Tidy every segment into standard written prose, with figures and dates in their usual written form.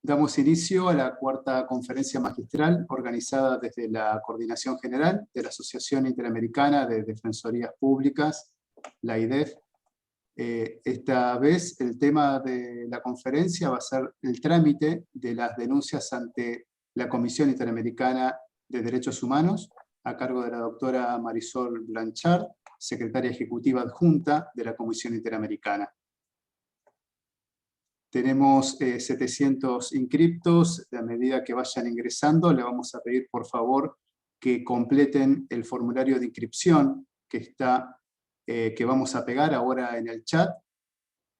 Damos inicio a la cuarta conferencia magistral organizada desde la Coordinación General de la Asociación Interamericana de Defensorías Públicas, la AIDEF. Esta vez el tema de la conferencia va a ser el trámite de las denuncias ante la Comisión Interamericana de Derechos Humanos, a cargo de la doctora Marisol Blanchard, secretaria ejecutiva adjunta de la Comisión Interamericana. Tenemos 700 inscriptos. A medida que vayan ingresando, le vamos a pedir por favor que completen el formulario de inscripción que vamos a pegar ahora en el chat.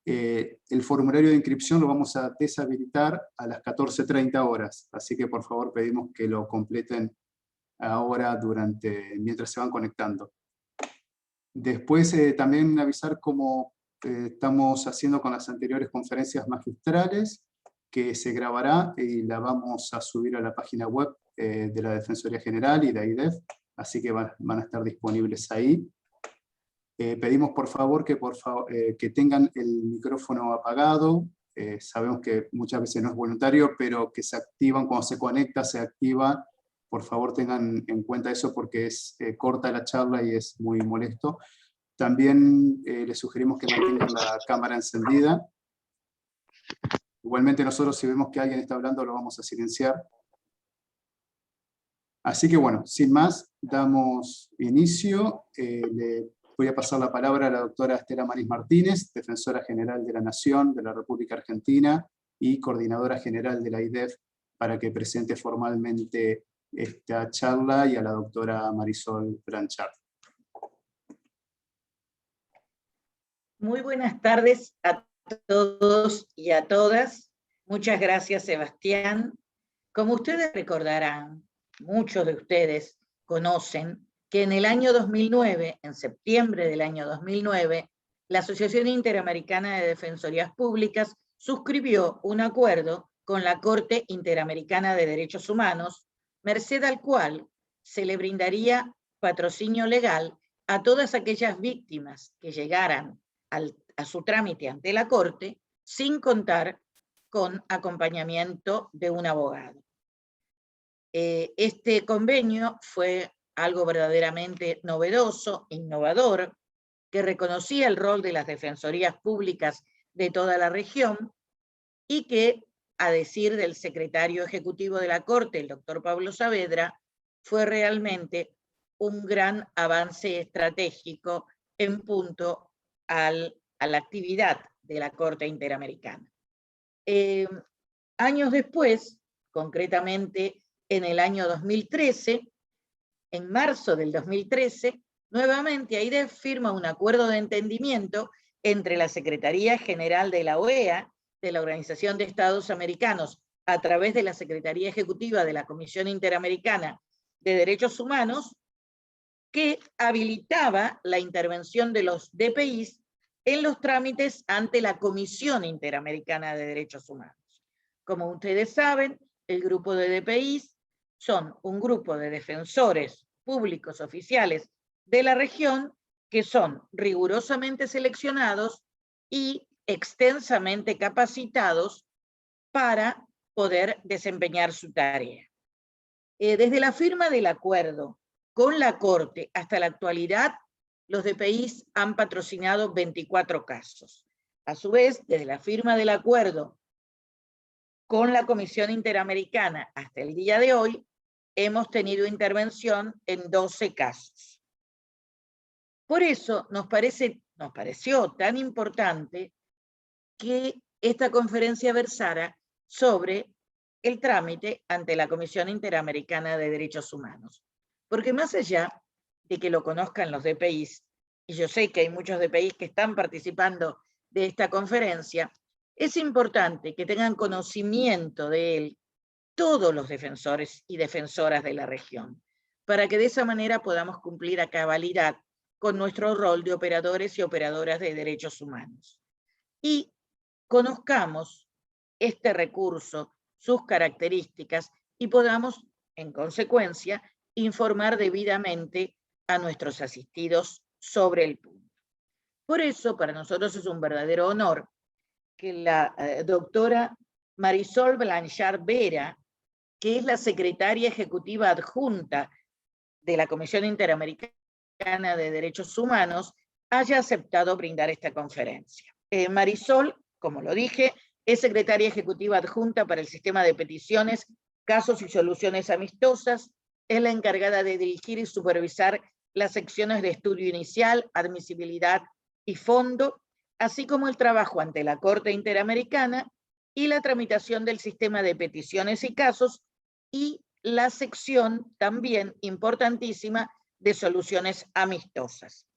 El formulario de inscripción lo vamos a deshabilitar a las 14:30 horas, así que por favor pedimos que lo completen ahora mientras se van conectando. Después también avisar cómo estamos haciendo con las anteriores conferencias magistrales, que se grabará y la vamos a subir a la página web de la Defensoría General y de AIDEF, así que van a estar disponibles ahí. Pedimos por favor que tengan el micrófono apagado. Sabemos que muchas veces no es voluntario, pero que se activan cuando se conecta, se activa. Por favor tengan en cuenta eso porque es corta la charla y es muy molesto. También les sugerimos que mantengan la cámara encendida. Igualmente nosotros si vemos que alguien está hablando lo vamos a silenciar. Así que bueno, sin más, damos inicio. Le voy a pasar la palabra a la doctora Estela Maris Martínez, Defensora General de la Nación de la República Argentina y Coordinadora General de la AIDEF, para que presente formalmente esta charla, y a la doctora Marisol Blanchard. Muy buenas tardes a todos y a todas. Muchas gracias, Sebastián. Como ustedes recordarán, muchos de ustedes conocen que en el año 2009, en septiembre del año 2009, la Asociación Interamericana de Defensorías Públicas suscribió un acuerdo con la Corte Interamericana de Derechos Humanos, merced al cual se le brindaría patrocinio legal a todas aquellas víctimas que llegaran a su trámite ante la Corte sin contar con acompañamiento de un abogado. Este convenio fue algo verdaderamente novedoso, innovador, que reconocía el rol de las defensorías públicas de toda la región y que, a decir del secretario ejecutivo de la Corte, el doctor Pablo Saavedra, fue realmente un gran avance estratégico en punto a la actividad de la Corte Interamericana. Años después, concretamente en el año 2013, en marzo del 2013, nuevamente AIDEF firma un acuerdo de entendimiento entre la Secretaría General de la OEA, de la Organización de Estados Americanos, a través de la Secretaría Ejecutiva de la Comisión Interamericana de Derechos Humanos, que habilitaba la intervención de los DPIs en los trámites ante la Comisión Interamericana de Derechos Humanos. Como ustedes saben, el grupo de DPIs son un grupo de defensores públicos oficiales de la región que son rigurosamente seleccionados y extensamente capacitados para poder desempeñar su tarea. Desde la firma del acuerdo con la Corte hasta la actualidad, los DPIs han patrocinado 24 casos. A su vez, desde la firma del acuerdo con la Comisión Interamericana hasta el día de hoy, hemos tenido intervención en 12 casos. Por eso nos pareció tan importante que esta conferencia versara sobre el trámite ante la Comisión Interamericana de Derechos Humanos. Porque más allá de que lo conozcan los DPIs, y yo sé que hay muchos DPIs que están participando de esta conferencia, es importante que tengan conocimiento de él todos los defensores y defensoras de la región, para que de esa manera podamos cumplir a cabalidad con nuestro rol de operadores y operadoras de derechos humanos. Y conozcamos este recurso, sus características, y podamos, en consecuencia, informar debidamente a nuestros asistidos sobre el punto. Por eso, para nosotros es un verdadero honor que la doctora Marisol Blanchard Vera, que es la secretaria ejecutiva adjunta de la Comisión Interamericana de Derechos Humanos, haya aceptado brindar esta conferencia. Marisol, como lo dije, es secretaria ejecutiva adjunta para el sistema de peticiones, casos y soluciones amistosas, es la encargada de dirigir y supervisar las secciones de estudio inicial, admisibilidad y fondo, así como el trabajo ante la Corte Interamericana y la tramitación del sistema de peticiones y casos, y la sección también importantísima de soluciones amistosas.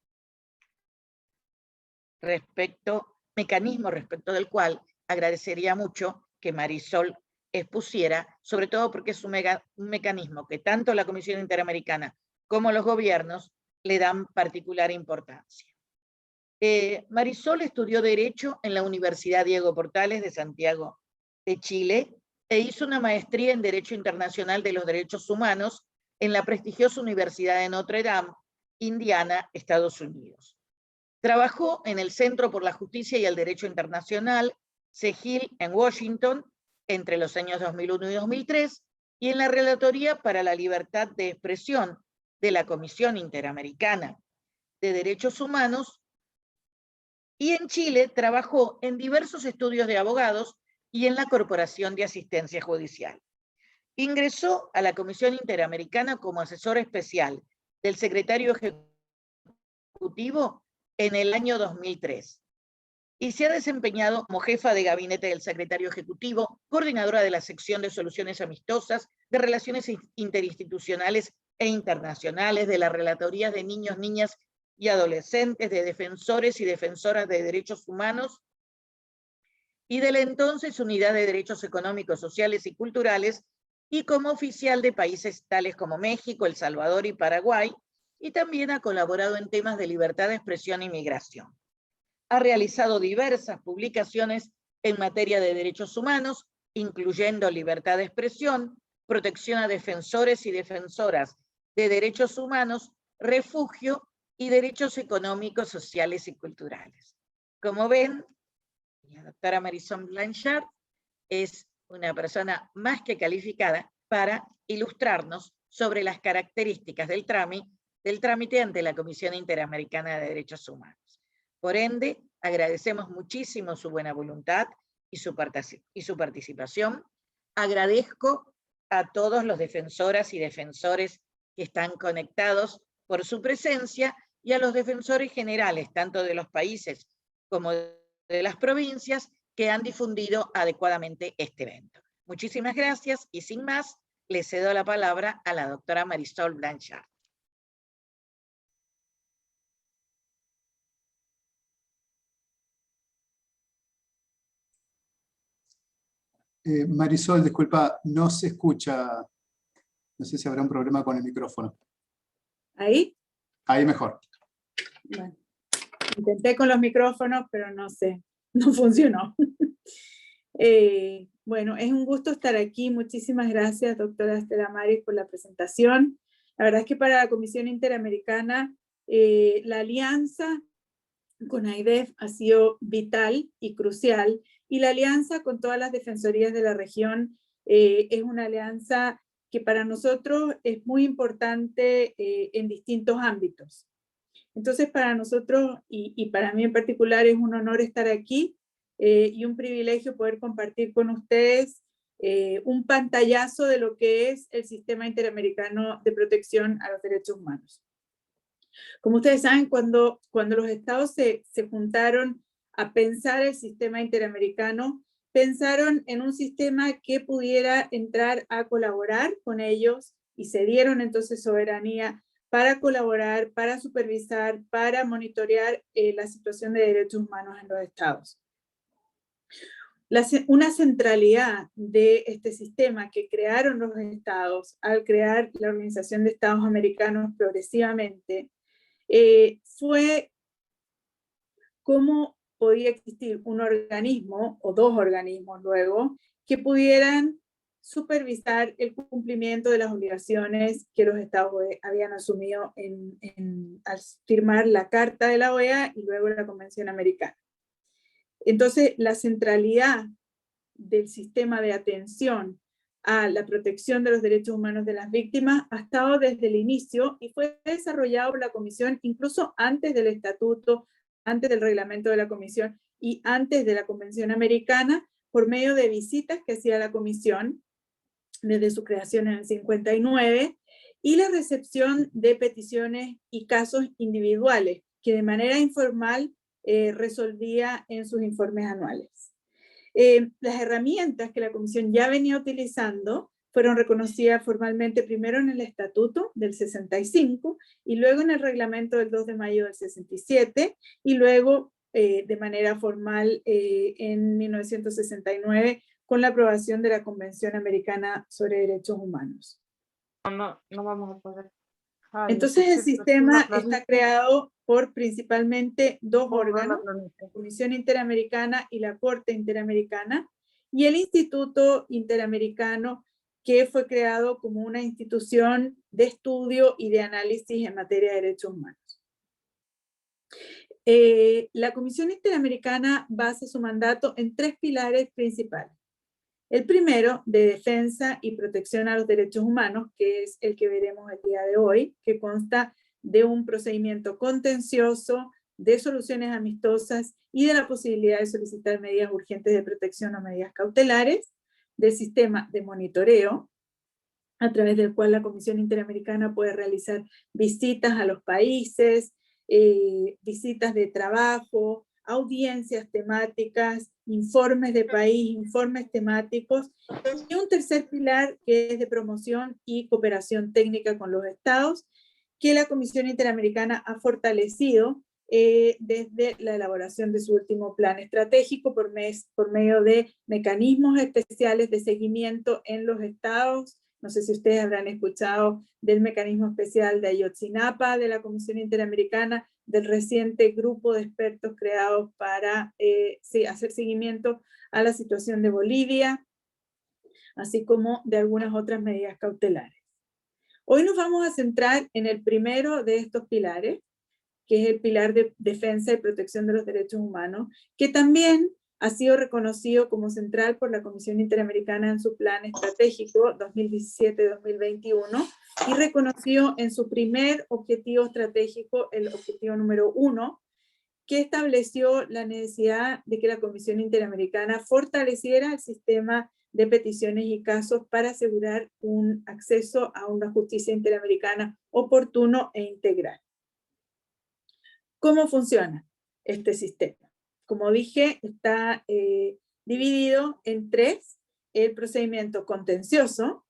Mecanismo respecto del cual agradecería mucho que Marisol expusiera, sobre todo porque es un mecanismo que tanto la Comisión Interamericana como los gobiernos le dan particular importancia. Marisol estudió Derecho en la Universidad Diego Portales de Santiago de Chile e hizo una maestría en Derecho Internacional de los Derechos Humanos en la prestigiosa Universidad de Notre Dame, Indiana, Estados Unidos. Trabajó en el Centro por la Justicia y el Derecho Internacional, CEGIL, en Washington, entre los años 2001 y 2003, y en la Relatoría para la Libertad de Expresión de la Comisión Interamericana de Derechos Humanos, y en Chile trabajó en diversos estudios de abogados y en la Corporación de Asistencia Judicial. Ingresó a la Comisión Interamericana como asesor especial del secretario ejecutivo en el año 2003 y se ha desempeñado como jefa de gabinete del secretario ejecutivo, coordinadora de la sección de soluciones amistosas, de relaciones interinstitucionales e internacionales, de las relatorías de niños, niñas y adolescentes, de defensores y defensoras de derechos humanos y de la entonces Unidad de Derechos Económicos, Sociales y Culturales, y como oficial de países tales como México, El Salvador y Paraguay, y también ha colaborado en temas de libertad de expresión y migración. Ha realizado diversas publicaciones en materia de derechos humanos, incluyendo libertad de expresión, protección a defensores y defensoras de derechos humanos, refugio y derechos económicos, sociales y culturales. Como ven, la doctora Marisol Blanchard es una persona más que calificada para ilustrarnos sobre las características del trámite ante la Comisión Interamericana de Derechos Humanos. Por ende, agradecemos muchísimo su buena voluntad y su participación. Agradezco a todos los defensoras y defensores que están conectados por su presencia y a los defensores generales, tanto de los países como de las provincias, que han difundido adecuadamente este evento. Muchísimas gracias y sin más, le cedo la palabra a la doctora Marisol Blanchard. Marisol, disculpa, no se escucha. No sé si habrá un problema con el micrófono. ¿Ahí? Ahí mejor. Bueno, intenté con los micrófonos, pero no sé, no funcionó. Bueno, es un gusto estar aquí. Muchísimas gracias, doctora Estela Maris, por la presentación. La verdad es que para la Comisión Interamericana, la alianza con AIDEF ha sido vital y crucial, y la alianza con todas las defensorías de la región es una alianza que para nosotros es muy importante en distintos ámbitos. Entonces, para nosotros, y para mí en particular, es un honor estar aquí y un privilegio poder compartir con ustedes un pantallazo de lo que es el Sistema Interamericano de Protección a los Derechos Humanos. Como ustedes saben, cuando los estados se juntaron a pensar el sistema interamericano, pensaron en un sistema que pudiera entrar a colaborar con ellos y se dieron entonces soberanía para colaborar, para supervisar, para monitorear la situación de derechos humanos en los estados. Una centralidad de este sistema que crearon los estados al crear la Organización de Estados Americanos progresivamente fue cómo podía existir un organismo o dos organismos luego que pudieran supervisar el cumplimiento de las obligaciones que los estados habían asumido al firmar la Carta de la OEA y luego la Convención Americana. Entonces, la centralidad del sistema de atención a la protección de los derechos humanos de las víctimas ha estado desde el inicio y fue desarrollado por la Comisión incluso antes del estatuto, antes del reglamento de la Comisión y antes de la Convención Americana, por medio de visitas que hacía la Comisión desde su creación en el 59 y la recepción de peticiones y casos individuales que de manera informal resolvía en sus informes anuales. Las herramientas que la Comisión ya venía utilizando fueron reconocidas formalmente primero en el Estatuto del 65 y luego en el Reglamento del 2 de mayo del 67 y luego de manera formal en 1969 con la aprobación de la Convención Americana sobre Derechos Humanos. No vamos a poder. Entonces el sistema está creado por principalmente dos órganos, la Comisión Interamericana y la Corte Interamericana, y el Instituto Interamericano, que fue creado como una institución de estudio y de análisis en materia de derechos humanos. La Comisión Interamericana basa su mandato en tres pilares principales. El primero, de defensa y protección a los derechos humanos, que es el que veremos el día de hoy, que consta de un procedimiento contencioso, de soluciones amistosas y de la posibilidad de solicitar medidas urgentes de protección o medidas cautelares, del sistema de monitoreo, a través del cual la Comisión Interamericana puede realizar visitas a los países, visitas de trabajo, audiencias temáticas, informes de país, informes temáticos, y un tercer pilar que es de promoción y cooperación técnica con los estados, que la Comisión Interamericana ha fortalecido desde la elaboración de su último plan estratégico por medio de mecanismos especiales de seguimiento en los estados. No sé si ustedes habrán escuchado del mecanismo especial de Ayotzinapa, de la Comisión Interamericana, del reciente grupo de expertos creados para hacer seguimiento a la situación de Bolivia, así como de algunas otras medidas cautelares. Hoy nos vamos a centrar en el primero de estos pilares, que es el pilar de defensa y protección de los derechos humanos, que también ha sido reconocido como central por la Comisión Interamericana en su plan estratégico 2017-2021 y reconocido en su primer objetivo estratégico, el objetivo número 1, que estableció la necesidad de que la Comisión Interamericana fortaleciera el sistema de peticiones y casos para asegurar un acceso a una justicia interamericana oportuno e integral. ¿Cómo funciona este sistema? Como dije, está dividido en tres: el procedimiento contencioso,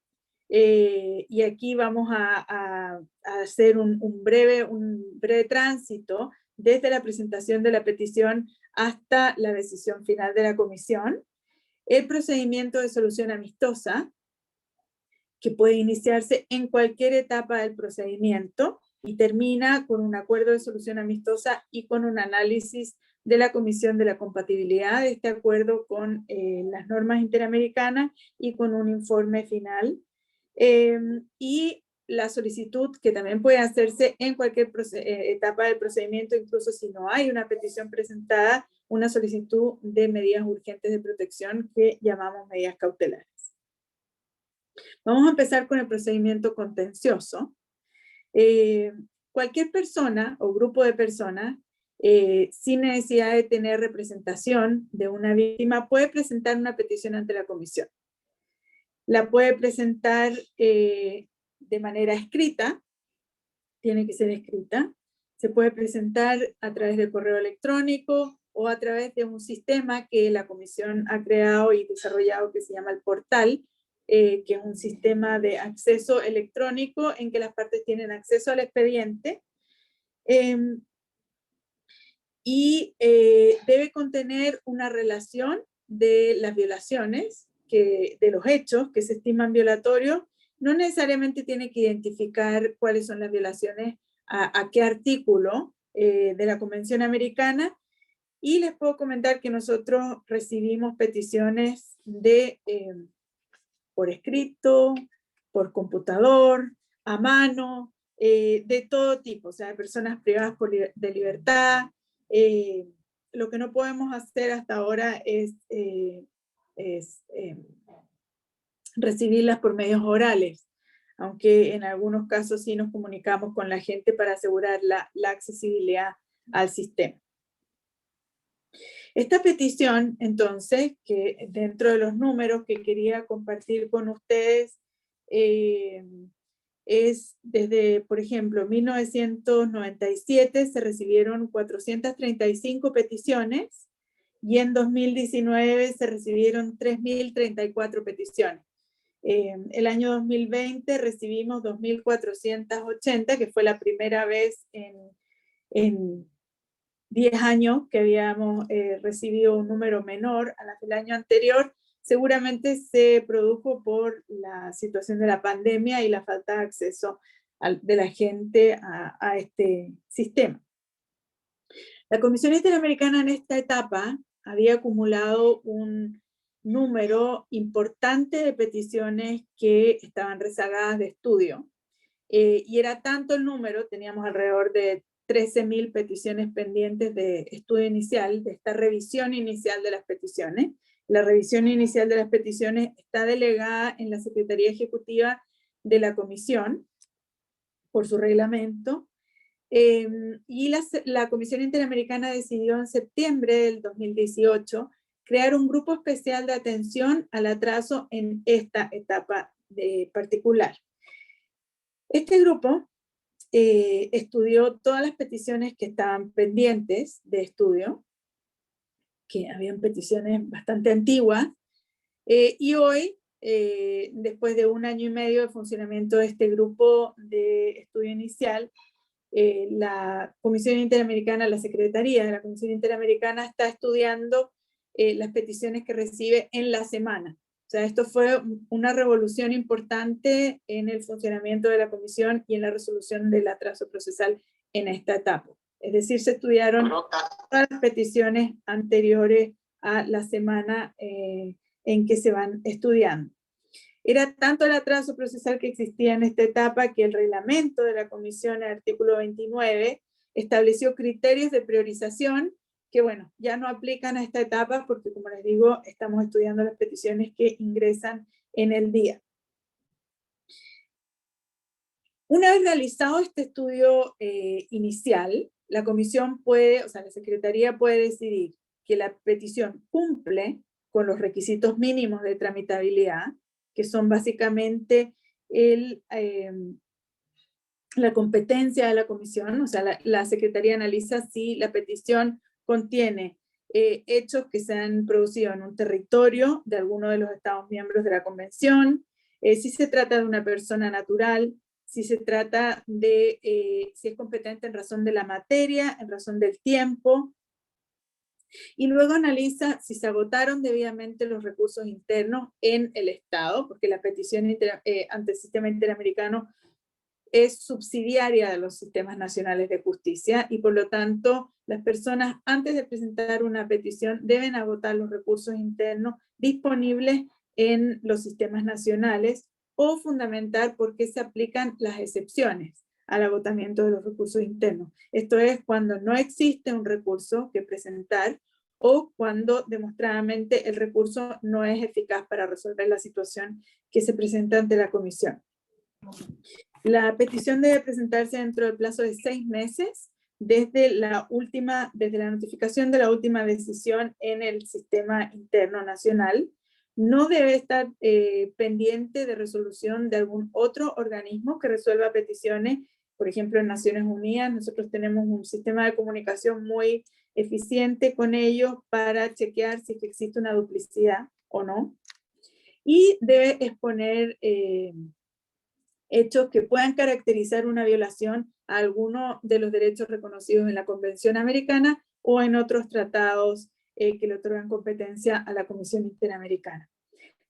y aquí vamos a hacer un breve tránsito desde la presentación de la petición hasta la decisión final de la comisión. El procedimiento de solución amistosa, que puede iniciarse en cualquier etapa del procedimiento y termina con un acuerdo de solución amistosa y con un análisis de la Comisión de la compatibilidad de este acuerdo con las normas interamericanas y con un informe final. Y la solicitud, que también puede hacerse en cualquier etapa del procedimiento, incluso si no hay una petición presentada, una solicitud de medidas urgentes de protección que llamamos medidas cautelares. Vamos a empezar con el procedimiento contencioso. Cualquier persona o grupo de personas, sin necesidad de tener representación de una víctima, puede presentar una petición ante la comisión. La puede presentar de manera escrita, tiene que ser escrita. Se puede presentar a través del correo electrónico o a través de un sistema que la comisión ha creado y desarrollado que se llama el portal, que es un sistema de acceso electrónico en que las partes tienen acceso al expediente, y debe contener una relación de las violaciones, de los hechos que se estiman violatorios. No necesariamente tiene que identificar cuáles son las violaciones, a qué artículo de la Convención Americana, y les puedo comentar que nosotros recibimos peticiones por escrito, por computador, a mano, de todo tipo, o sea, de personas privadas de libertad. Lo que no podemos hacer hasta ahora es recibirlas por medios orales, aunque en algunos casos sí nos comunicamos con la gente para asegurar la accesibilidad al sistema. Esta petición, entonces, que dentro de los números que quería compartir con ustedes, es desde, por ejemplo, 1997 se recibieron 435 peticiones y en 2019 se recibieron 3.034 peticiones. El año 2020 recibimos 2.480, que fue la primera vez en 10 años que habíamos recibido un número menor a las del año anterior. Seguramente se produjo por la situación de la pandemia y la falta de acceso de la gente a este sistema. La Comisión Interamericana en esta etapa había acumulado un número importante de peticiones que estaban rezagadas de estudio. Y era tanto el número, teníamos alrededor de 13.000 peticiones pendientes de estudio inicial, de esta revisión inicial de las peticiones. La revisión inicial de las peticiones está delegada en la Secretaría Ejecutiva de la Comisión, por su reglamento, y la Comisión Interamericana decidió en septiembre del 2018 crear un grupo especial de atención al atraso en esta etapa particular. Este grupo estudió todas las peticiones que estaban pendientes de estudio, que habían peticiones bastante antiguas, y hoy, después de 1 año y medio de funcionamiento de este grupo de estudio inicial, la Comisión Interamericana, la Secretaría de la Comisión Interamericana está estudiando las peticiones que recibe en la semana. O sea, esto fue una revolución importante en el funcionamiento de la Comisión y en la resolución del atraso procesal en esta etapa. Es decir, se estudiaron todas las peticiones anteriores a la semana en que se van estudiando. Era tanto el atraso procesal que existía en esta etapa que el reglamento de la Comisión, el artículo 29, estableció criterios de priorización que, bueno, ya no aplican a esta etapa porque, como les digo, estamos estudiando las peticiones que ingresan en el día. Una vez realizado este estudio inicial, la comisión puede, o sea, la Secretaría puede decidir que la petición cumple con los requisitos mínimos de tramitabilidad, que son básicamente la competencia de la comisión. O sea, la Secretaría analiza si la petición contiene hechos que se han producido en un territorio de alguno de los Estados miembros de la Convención, si se trata de una persona natural, si se trata de, si es competente en razón de la materia, en razón del tiempo, y luego analiza si se agotaron debidamente los recursos internos en el Estado, porque la petición ante el sistema interamericano es subsidiaria de los sistemas nacionales de justicia y por lo tanto las personas antes de presentar una petición deben agotar los recursos internos disponibles en los sistemas nacionales o fundamentar por qué se aplican las excepciones al agotamiento de los recursos internos. Esto es cuando no existe un recurso que presentar o cuando demostradamente el recurso no es eficaz para resolver la situación que se presenta ante la comisión. La petición debe presentarse dentro del plazo de 6 meses desde la notificación de la última decisión en el sistema interno nacional. No debe estar pendiente de resolución de algún otro organismo que resuelva peticiones. Por ejemplo, en Naciones Unidas nosotros tenemos un sistema de comunicación muy eficiente con ellos para chequear si existe una duplicidad o no. Y debe exponer hechos que puedan caracterizar una violación a alguno de los derechos reconocidos en la Convención Americana o en otros tratados que le otorgan competencia a la Comisión Interamericana.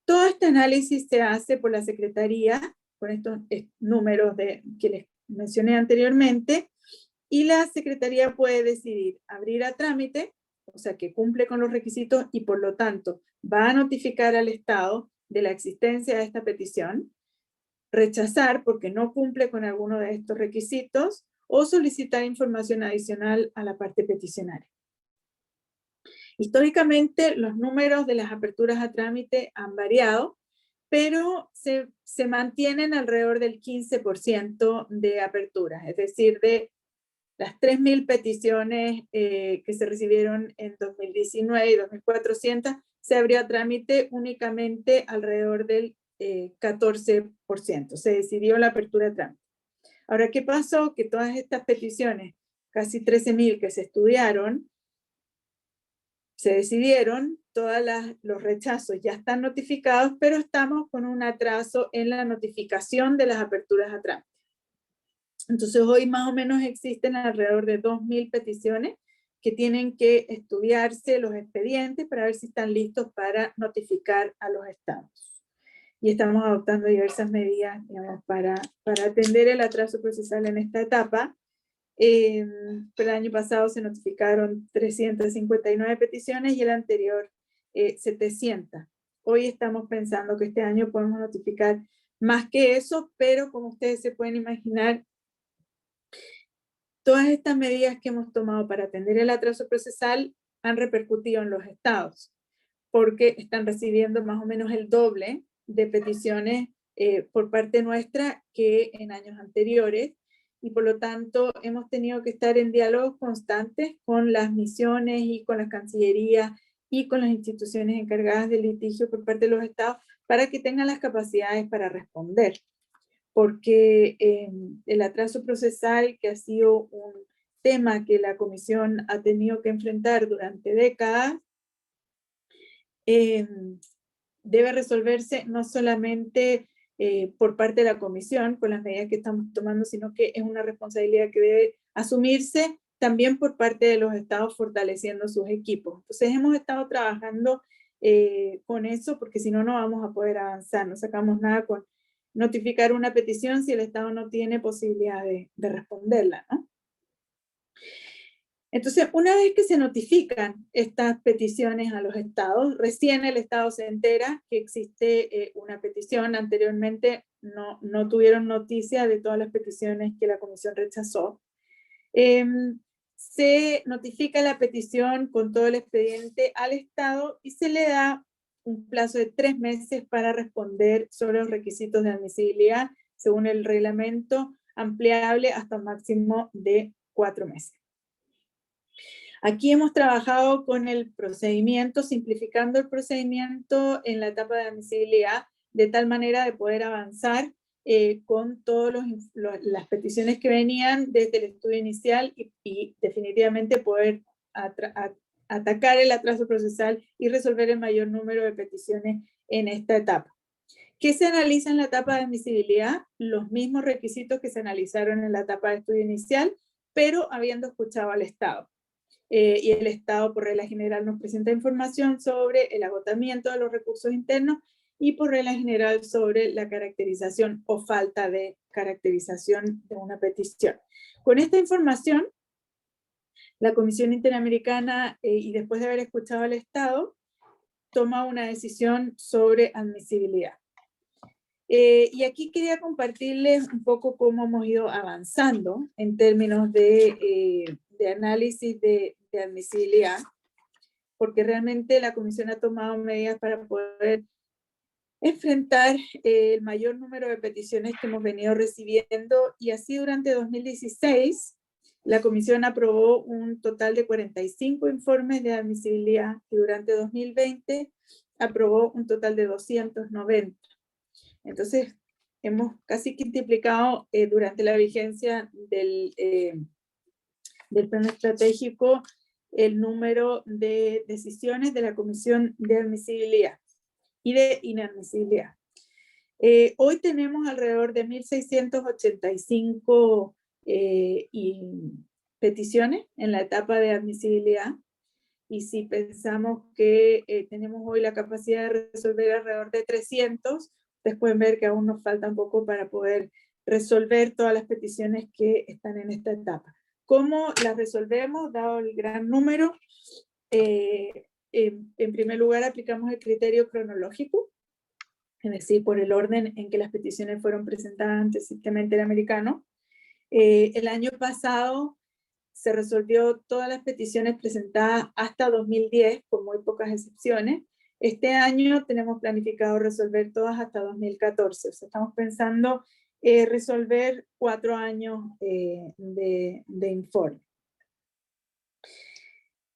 Todo este análisis se hace por la Secretaría, con estos números que les mencioné anteriormente, y la Secretaría puede decidir abrir a trámite, o sea que cumple con los requisitos y por lo tanto va a notificar al Estado de la existencia de esta petición, rechazar porque no cumple con alguno de estos requisitos o solicitar información adicional a la parte peticionaria. Históricamente los números de las aperturas a trámite han variado, pero se mantienen alrededor del 15% de aperturas, es decir, de las 3.000 peticiones que se recibieron en 2019 y 2.400, se abrió a trámite únicamente alrededor del 14%, se decidió la apertura a trámite. Ahora, ¿qué pasó? Que todas estas peticiones, casi 13.000 que se estudiaron, se decidieron, los rechazos ya están notificados, pero estamos con un atraso en la notificación de las aperturas a trámite. Entonces hoy más o menos existen alrededor de 2.000 peticiones que tienen que estudiarse los expedientes para ver si están listos para notificar a los estados. Y estamos adoptando diversas medidas, digamos, para atender el atraso procesal en esta etapa. Pero el año pasado se notificaron 359 peticiones y el anterior 700. Hoy estamos pensando que este año podemos notificar más que eso, pero como ustedes se pueden imaginar, todas estas medidas que hemos tomado para atender el atraso procesal han repercutido en los estados, porque están recibiendo más o menos el doble de peticiones por parte nuestra que en años anteriores, y por lo tanto hemos tenido que estar en diálogos constantes con las misiones y con las cancillerías y con las instituciones encargadas del litigio por parte de los estados para que tengan las capacidades para responder. Porque el atraso procesal, que ha sido un tema que la Comisión ha tenido que enfrentar durante décadas, debe resolverse no solamente por parte de la Comisión, con las medidas que estamos tomando, sino que es una responsabilidad que debe asumirse también por parte de los estados fortaleciendo sus equipos. Entonces hemos estado trabajando con eso, porque si no, no vamos a poder avanzar, no sacamos nada con notificar una petición si el Estado no tiene posibilidad de responderla, ¿no? Entonces, una vez que se notifican estas peticiones a los estados, recién el estado se entera que existe una petición. Anteriormente no tuvieron noticia de todas las peticiones que la comisión rechazó. Se notifica la petición con todo el expediente al estado y se le da un plazo de 3 meses para responder sobre los requisitos de admisibilidad, según el reglamento, ampliable hasta un máximo de 4 meses. Aquí hemos trabajado con el procedimiento, simplificando el procedimiento en la etapa de admisibilidad, de tal manera de poder avanzar con todas las peticiones que venían desde el estudio inicial y definitivamente poder atacar el atraso procesal y resolver el mayor número de peticiones en esta etapa. ¿Qué se analiza en la etapa de admisibilidad? Los mismos requisitos que se analizaron en la etapa de estudio inicial, pero habiendo escuchado al Estado. Y el Estado, por regla general, nos presenta información sobre el agotamiento de los recursos internos y por regla general sobre la caracterización o falta de caracterización de una petición. Con esta información, la Comisión Interamericana, y después de haber escuchado al Estado, toma una decisión sobre admisibilidad. Y aquí quería compartirles un poco cómo hemos ido avanzando en términos de análisis de admisibilidad, porque realmente la Comisión ha tomado medidas para poder enfrentar el mayor número de peticiones que hemos venido recibiendo, y así durante 2016 la Comisión aprobó un total de 45 informes de admisibilidad y durante 2020 aprobó un total de 290. Entonces, hemos casi quintuplicado durante la vigencia del plan estratégico el número de decisiones de la Comisión de Admisibilidad y de Inadmisibilidad. Hoy tenemos alrededor de 1.685 peticiones en la etapa de admisibilidad, y si pensamos que tenemos hoy la capacidad de resolver alrededor de 300, ustedes pueden ver que aún nos falta un poco para poder resolver todas las peticiones que están en esta etapa. ¿Cómo las resolvemos, dado el gran número? En primer lugar, aplicamos el criterio cronológico, es decir, por el orden en que las peticiones fueron presentadas ante el sistema interamericano. El año pasado se resolvió todas las peticiones presentadas hasta 2010, con muy pocas excepciones. Este año tenemos planificado resolver todas hasta 2014, o sea, estamos pensando resolver 4 años de informe.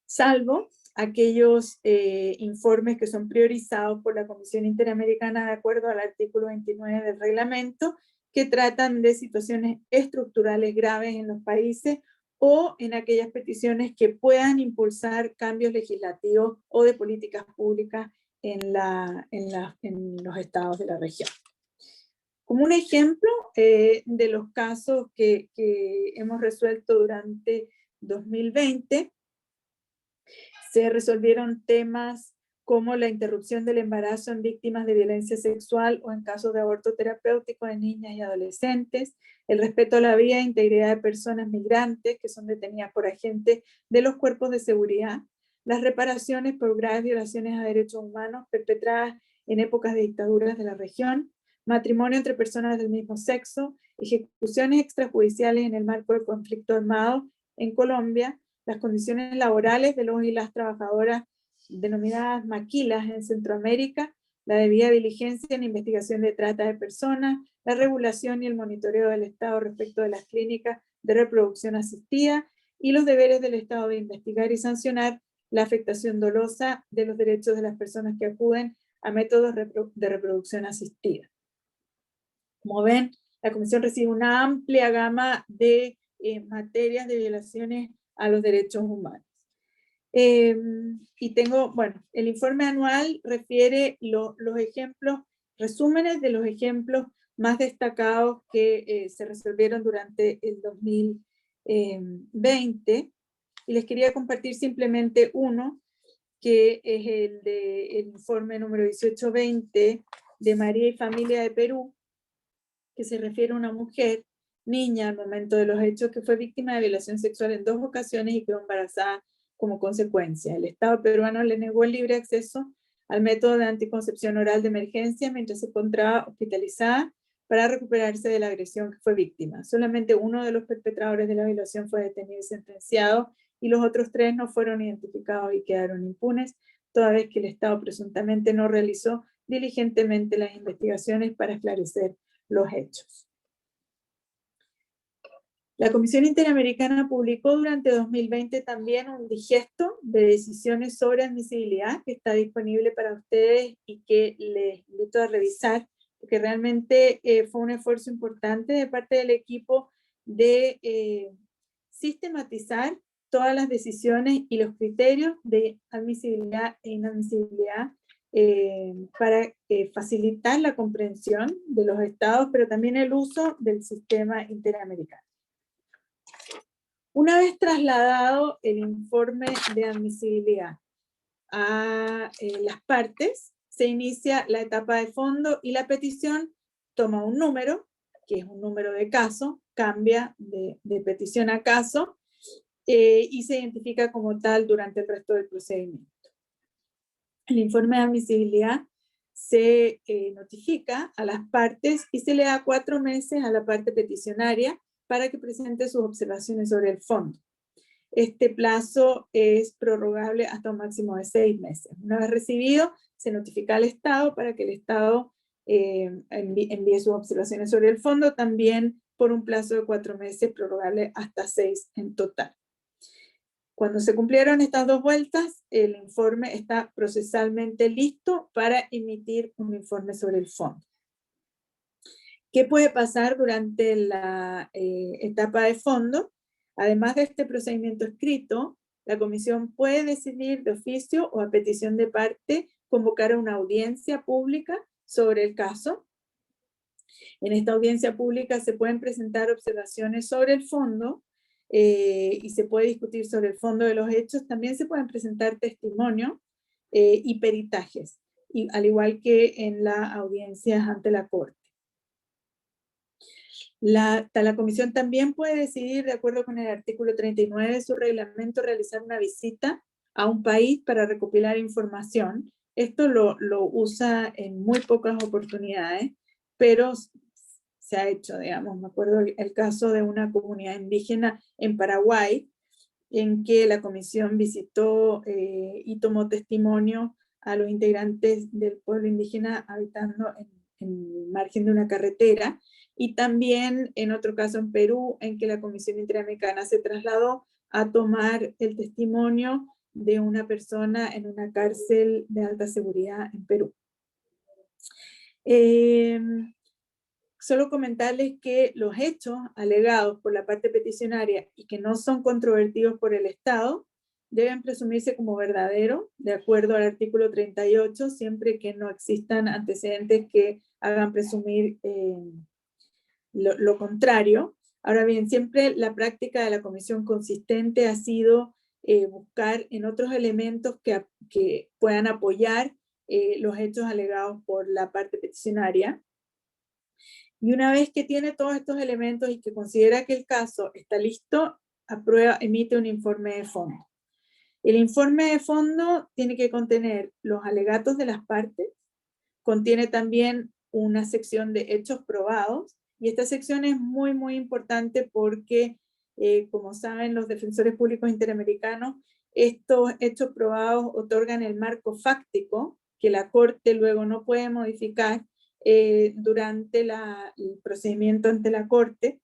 Salvo aquellos informes que son priorizados por la Comisión Interamericana de acuerdo al artículo 29 del reglamento, que tratan de situaciones estructurales graves en los países o en aquellas peticiones que puedan impulsar cambios legislativos o de políticas públicas en los estados de la región. Como un ejemplo de los casos que hemos resuelto durante 2020, se resolvieron temas como la interrupción del embarazo en víctimas de violencia sexual o en casos de aborto terapéutico en niñas y adolescentes, el respeto a la vida e integridad de personas migrantes que son detenidas por agentes de los cuerpos de seguridad, las reparaciones por graves violaciones a derechos humanos perpetradas en épocas de dictaduras de la región, matrimonio entre personas del mismo sexo, ejecuciones extrajudiciales en el marco del conflicto armado en Colombia, las condiciones laborales de los y las trabajadoras denominadas maquilas en Centroamérica, la debida diligencia en investigación de trata de personas, la regulación y el monitoreo del Estado respecto de las clínicas de reproducción asistida y los deberes del Estado de investigar y sancionar la afectación dolosa de los derechos de las personas que acuden a métodos de reproducción asistida. Como ven, la Comisión recibe una amplia gama de materias de violaciones a los derechos humanos. Y tengo, bueno, el informe anual refiere los ejemplos, resúmenes de los ejemplos más destacados que se resolvieron durante el 2020, y les quería compartir simplemente uno, que es el informe número 1820 de María y Familia de Perú, que se refiere a una mujer, niña al momento de los hechos, que fue víctima de violación sexual en 2 ocasiones y quedó embarazada como consecuencia. El Estado peruano le negó el libre acceso al método de anticoncepción oral de emergencia mientras se encontraba hospitalizada para recuperarse de la agresión que fue víctima. Solamente uno de los perpetradores de la violación fue detenido y sentenciado, y los otros 3 no fueron identificados y quedaron impunes, toda vez que el Estado presuntamente no realizó diligentemente las investigaciones para esclarecer los hechos. La Comisión Interamericana publicó durante 2020 también un digesto de decisiones sobre admisibilidad que está disponible para ustedes y que les invito a revisar, porque realmente fue un esfuerzo importante de parte del equipo de sistematizar todas las decisiones y los criterios de admisibilidad e inadmisibilidad para facilitar la comprensión de los estados, pero también el uso del sistema interamericano. Una vez trasladado el informe de admisibilidad a las partes, se inicia la etapa de fondo y la petición toma un número, que es un número de caso, cambia de petición a caso y se identifica como tal durante el resto del procedimiento. El informe de admisibilidad se notifica a las partes y se le da 4 meses a la parte peticionaria para que presente sus observaciones sobre el fondo. Este plazo es prorrogable hasta un máximo de 6 meses. Una vez recibido, se notifica al Estado para que el Estado envíe sus observaciones sobre el fondo, también por un plazo de 4 meses, prorrogable hasta 6 en total. Cuando se cumplieron estas 2 vueltas, el informe está procesalmente listo para emitir un informe sobre el fondo. ¿Qué puede pasar durante la etapa de fondo? Además de este procedimiento escrito, la comisión puede decidir de oficio o a petición de parte convocar a una audiencia pública sobre el caso. En esta audiencia pública se pueden presentar observaciones sobre el fondo y se puede discutir sobre el fondo de los hechos. También se pueden presentar testimonios y peritajes, y, al igual que en las audiencias ante la Corte. La comisión también puede decidir, de acuerdo con el artículo 39 de su reglamento, realizar una visita a un país para recopilar información. Esto lo usa en muy pocas oportunidades, pero se ha hecho, digamos. Me acuerdo el caso de una comunidad indígena en Paraguay, en que la comisión visitó y tomó testimonio a los integrantes del pueblo indígena habitando en el margen de una carretera, y también en otro caso en Perú, en que la Comisión Interamericana se trasladó a tomar el testimonio de una persona en una cárcel de alta seguridad en Perú. Solo comentarles que los hechos alegados por la parte peticionaria y que no son controvertidos por el Estado deben presumirse como verdaderos, de acuerdo al artículo 38, siempre que no existan antecedentes que hagan presumir lo contrario. Ahora bien, siempre la práctica de la comisión consistente ha sido buscar en otros elementos que puedan apoyar los hechos alegados por la parte peticionaria. Y una vez que tiene todos estos elementos y que considera que el caso está listo, emite un informe de fondo. El informe de fondo tiene que contener los alegatos de las partes, contiene también una sección de hechos probados, y esta sección es muy, muy importante porque, como saben los defensores públicos interamericanos, estos hechos probados otorgan el marco fáctico que la Corte luego no puede modificar durante el procedimiento ante la Corte.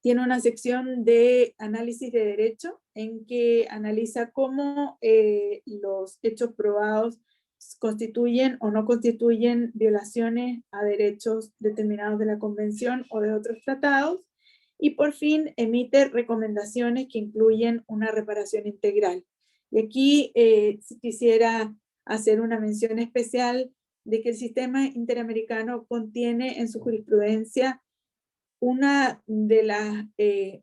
Tiene una sección de análisis de derecho en que analiza cómo los hechos probados constituyen o no constituyen violaciones a derechos determinados de la Convención o de otros tratados, y por fin emite recomendaciones que incluyen una reparación integral. Y aquí quisiera hacer una mención especial de que el sistema interamericano contiene en su jurisprudencia una de las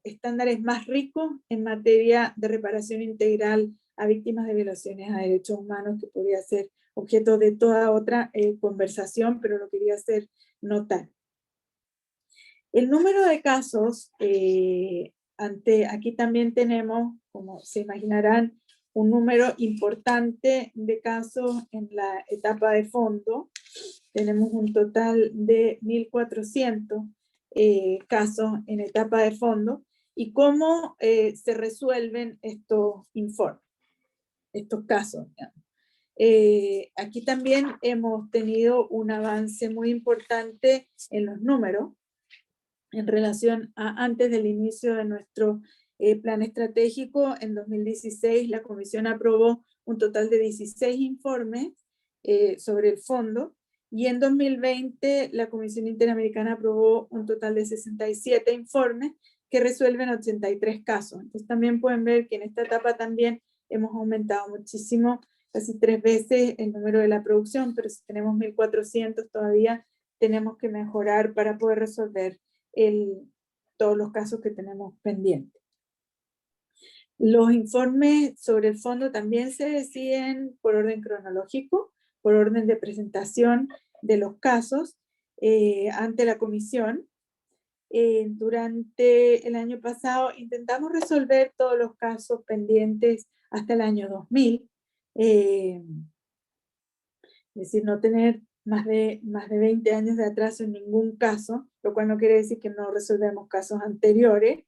estándares más ricos en materia de reparación integral a víctimas de violaciones a derechos humanos, que podría ser objeto de toda otra conversación, pero lo quería hacer notar. El número de casos, aquí también tenemos, como se imaginarán, un número importante de casos en la etapa de fondo. Tenemos un total de 1.400 casos en etapa de fondo, y cómo se resuelven estos informes, estos casos. Aquí también hemos tenido un avance muy importante en los números en relación a antes del inicio de nuestro plan estratégico. En 2016 la Comisión aprobó un total de 16 informes sobre el fondo, y en 2020 la Comisión Interamericana aprobó un total de 67 informes que resuelven 83 casos. Entonces también pueden ver que en esta etapa también hemos aumentado muchísimo, casi 3 veces el número de la producción, pero si tenemos 1.400 todavía tenemos que mejorar para poder resolver todos los casos que tenemos pendientes. Los informes sobre el fondo también se deciden por orden cronológico, por orden de presentación de los casos ante la comisión. Durante el año pasado intentamos resolver todos los casos pendientes hasta el año 2000, es decir, no tener más de 20 años de atraso en ningún caso, lo cual no quiere decir que no resolvemos casos anteriores,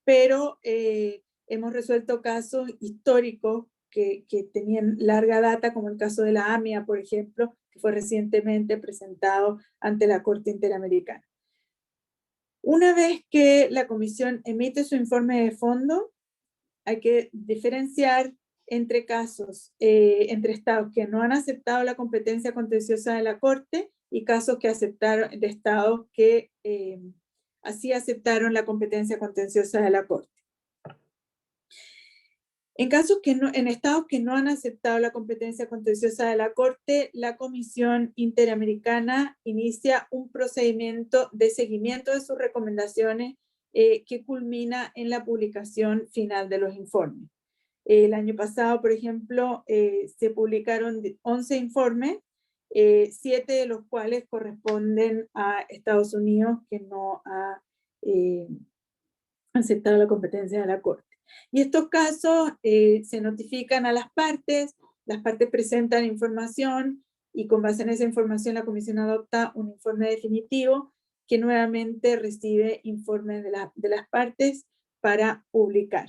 pero hemos resuelto casos históricos que tenían larga data, como el caso de la AMIA, por ejemplo, que fue recientemente presentado ante la Corte Interamericana. Una vez que la Comisión emite su informe de fondo, hay que diferenciar entre casos, entre estados que no han aceptado la competencia contenciosa de la Corte y casos que aceptaron, de estados que así aceptaron la competencia contenciosa de la Corte. En estados que no han aceptado la competencia contenciosa de la Corte, la Comisión Interamericana inicia un procedimiento de seguimiento de sus recomendaciones que culmina en la publicación final de los informes. El año pasado, por ejemplo, se publicaron 11 informes, 7 de los cuales corresponden a Estados Unidos, que no ha aceptado la competencia de la Corte. Y estos casos se notifican a las partes presentan información, y con base en esa información la Comisión adopta un informe definitivo que nuevamente recibe informes de las partes para publicar.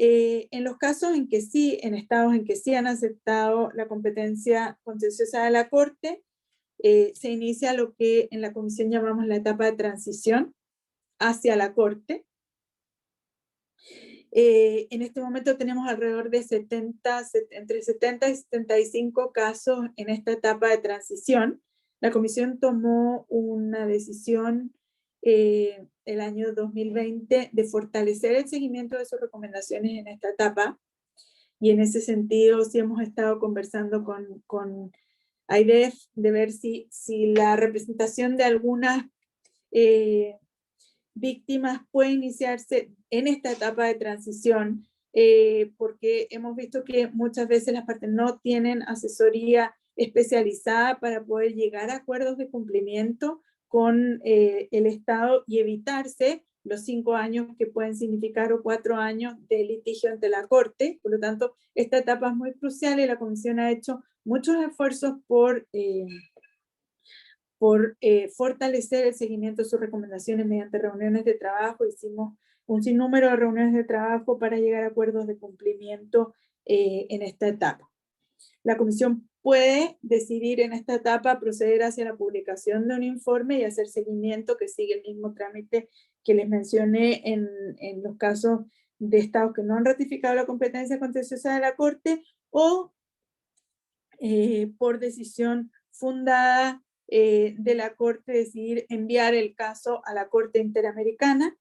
En los casos en que sí, en estados en que sí han aceptado la competencia contenciosa de la Corte, se inicia lo que en la comisión llamamos la etapa de transición hacia la Corte. En este momento tenemos alrededor de entre 70 y 75 casos en esta etapa de transición. La comisión tomó una decisión el año 2020 de fortalecer el seguimiento de sus recomendaciones en esta etapa, y en ese sentido sí hemos estado conversando con AIDEF de ver si la representación de algunas víctimas puede iniciarse en esta etapa de transición, porque hemos visto que muchas veces las partes no tienen asesoría especializada para poder llegar a acuerdos de cumplimiento con el Estado y evitarse los 5 años que pueden significar o 4 años de litigio ante la Corte. Por lo tanto, esta etapa es muy crucial y la Comisión ha hecho muchos esfuerzos por fortalecer el seguimiento de sus recomendaciones mediante reuniones de trabajo. Hicimos un sinnúmero de reuniones de trabajo para llegar a acuerdos de cumplimiento en esta etapa. La Comisión puede decidir en esta etapa proceder hacia la publicación de un informe y hacer seguimiento que sigue el mismo trámite que les mencioné en los casos de estados que no han ratificado la competencia contenciosa de la Corte, o por decisión fundada de la Corte decidir enviar el caso a la Corte Interamericana.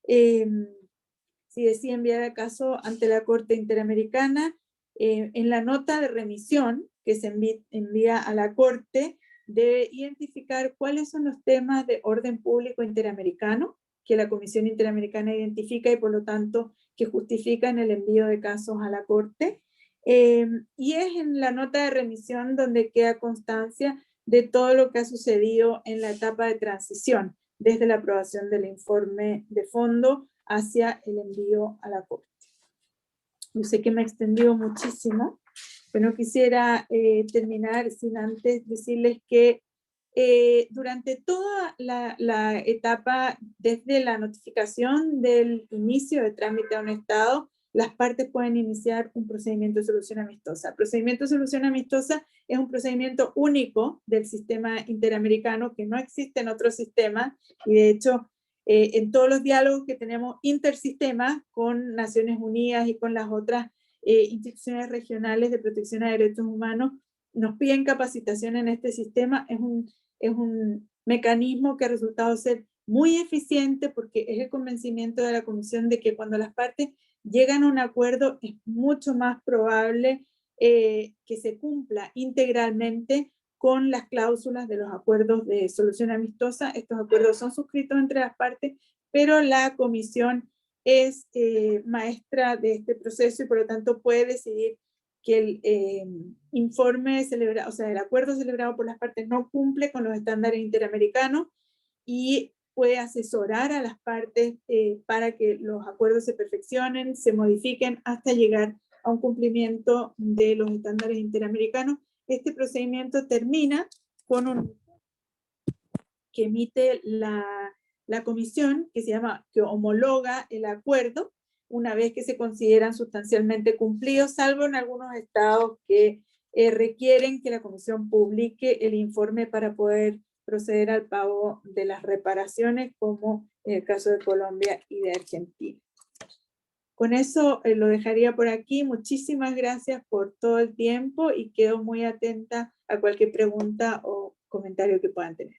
Si decide enviar el caso ante la Corte Interamericana, en la nota de remisión que se envía a la Corte, debe identificar cuáles son los temas de orden público interamericano que la Comisión Interamericana identifica y por lo tanto que justifican el envío de casos a la Corte. Y es en la nota de remisión donde queda constancia de todo lo que ha sucedido en la etapa de transición, desde la aprobación del informe de fondo hacia el envío a la Corte. Yo sé que me he extendido muchísimo, pero quisiera terminar sin antes decirles que durante toda la etapa, desde la notificación del inicio de trámite a un Estado, las partes pueden iniciar un procedimiento de solución amistosa. El procedimiento de solución amistosa es un procedimiento único del sistema interamericano que no existe en otro sistema, y de hecho en todos los diálogos que tenemos intersistemas con Naciones Unidas y con las otras instituciones regionales de protección a derechos humanos, nos piden capacitación en este sistema. Es un mecanismo que ha resultado ser muy eficiente porque es el convencimiento de la Comisión de que cuando las partes llegan a un acuerdo es mucho más probable que se cumpla integralmente con las cláusulas de los acuerdos de solución amistosa. Estos acuerdos son suscritos entre las partes, pero la Comisión es maestra de este proceso y por lo tanto puede decidir que el informe celebrado, o sea, el acuerdo celebrado por las partes no cumple con los estándares interamericanos, y puede asesorar a las partes para que los acuerdos se perfeccionen, se modifiquen hasta llegar a un cumplimiento de los estándares interamericanos. Este procedimiento termina con un que emite la comisión, que se llama, que homologa el acuerdo una vez que se consideran sustancialmente cumplidos, salvo en algunos estados que requieren que la comisión publique el informe para poder proceder al pago de las reparaciones, como en el caso de Colombia y de Argentina. Con eso lo dejaría por aquí. Muchísimas gracias por todo el tiempo y quedo muy atenta a cualquier pregunta o comentario que puedan tener.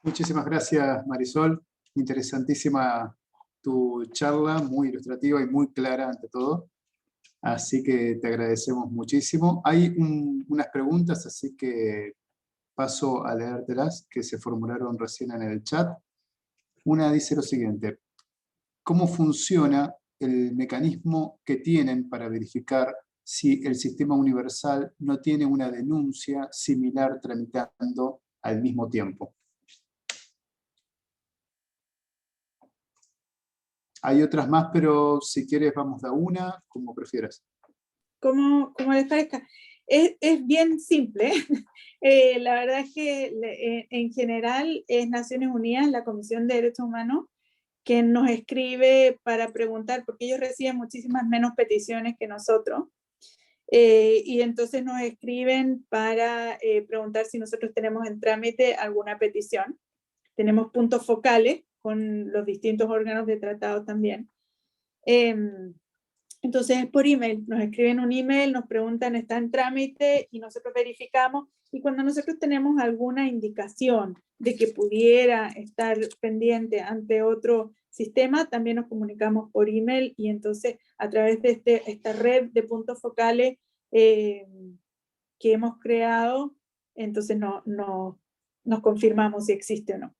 Muchísimas gracias, Marisol. Interesantísima tu charla, muy ilustrativa y muy clara ante todo. Así que te agradecemos muchísimo. Hay unas preguntas, así que paso a leértelas, que se formularon recién en el chat. Una dice lo siguiente: ¿cómo funciona el mecanismo que tienen para verificar si el sistema universal no tiene una denuncia similar tramitando al mismo tiempo? Hay otras más, pero si quieres vamos de una, como prefieras. Como les parezca. Es bien simple. La verdad es que en general es Naciones Unidas, la Comisión de Derechos Humanos, que nos escribe para preguntar, porque ellos reciben muchísimas menos peticiones que nosotros, y entonces nos escriben para preguntar si nosotros tenemos en trámite alguna petición. Tenemos puntos focales con los distintos órganos de tratado también. Entonces es por email, nos escriben un email, nos preguntan, ¿está en trámite? Y nosotros verificamos, y cuando nosotros tenemos alguna indicación de que pudiera estar pendiente ante otro sistema, también nos comunicamos por email, y entonces a través de esta red de puntos focales que hemos creado, entonces nos confirmamos si existe o no.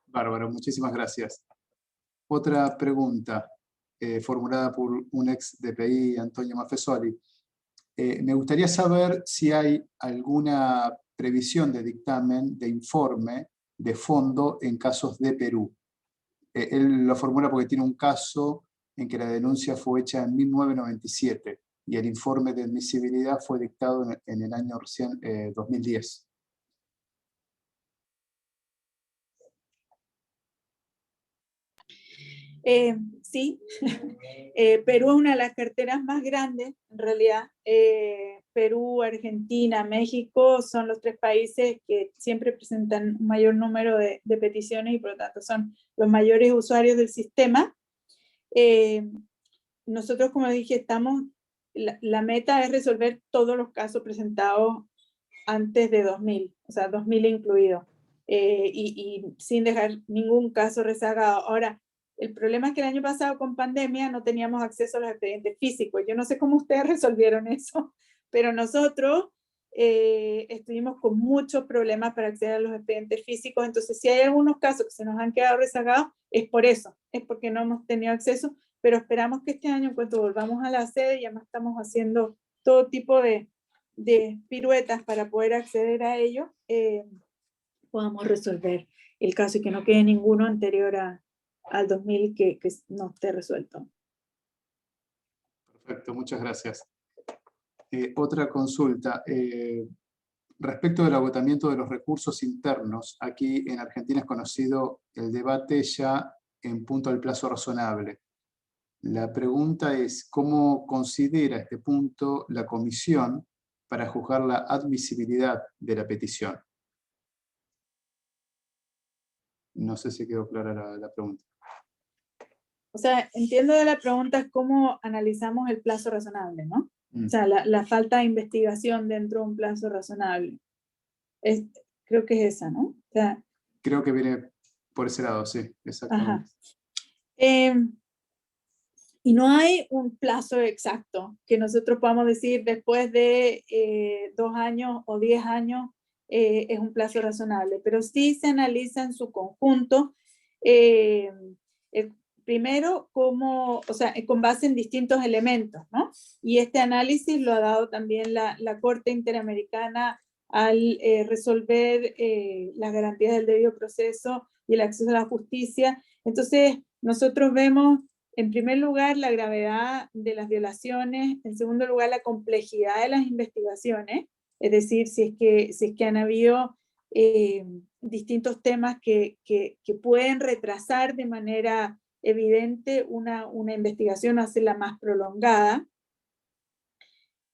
Bárbaro, muchísimas gracias. Otra pregunta formulada por un ex DPI, Antonio Maffesoli. Me gustaría saber si hay alguna previsión de dictamen, de informe, de fondo en casos de Perú. Él lo formula porque tiene un caso en que la denuncia fue hecha en 1997 y el informe de admisibilidad fue dictado en el año recién 2010. Sí, Perú es una de las carteras más grandes, en realidad. Perú, Argentina, México son los 3 países que siempre presentan un mayor número de peticiones y por lo tanto son los mayores usuarios del sistema. Nosotros, como dije, la meta es resolver todos los casos presentados antes de 2000, o sea, 2000 incluido, y sin dejar ningún caso rezagado. Ahora, el problema es que el año pasado con pandemia no teníamos acceso a los expedientes físicos. Yo no sé cómo ustedes resolvieron eso, pero nosotros estuvimos con muchos problemas para acceder a los expedientes físicos. Entonces, si hay algunos casos que se nos han quedado rezagados, es por eso, es porque no hemos tenido acceso, pero esperamos que este año, en cuanto volvamos a la sede, ya estamos haciendo todo tipo de piruetas para poder acceder a ello, podamos resolver el caso y que no quede ninguno anterior al 2000 que no esté resuelto. Perfecto, muchas gracias. Otra consulta. Respecto del agotamiento de los recursos internos, aquí en Argentina es conocido el debate ya en punto del plazo razonable. La pregunta es, ¿cómo considera este punto la comisión para juzgar la admisibilidad de la petición? No sé si quedó clara la pregunta. O sea, entiendo de la pregunta es cómo analizamos el plazo razonable, ¿no? O sea, la falta de investigación dentro de un plazo razonable. Creo que es esa, ¿no? O sea, creo que viene por ese lado, sí, exactamente. Y no hay un plazo exacto que nosotros podamos decir después de 2 años o 10 años es un plazo razonable, pero sí se analiza en su conjunto. Primero, o sea, con base en distintos elementos, ¿no? Y este análisis lo ha dado también la Corte Interamericana al resolver las garantías del debido proceso y el acceso a la justicia. Entonces, nosotros vemos, en primer lugar, la gravedad de las violaciones, en segundo lugar, la complejidad de las investigaciones, es decir, si es que han habido distintos temas que pueden retrasar de manera evidente una investigación, hacerla más prolongada.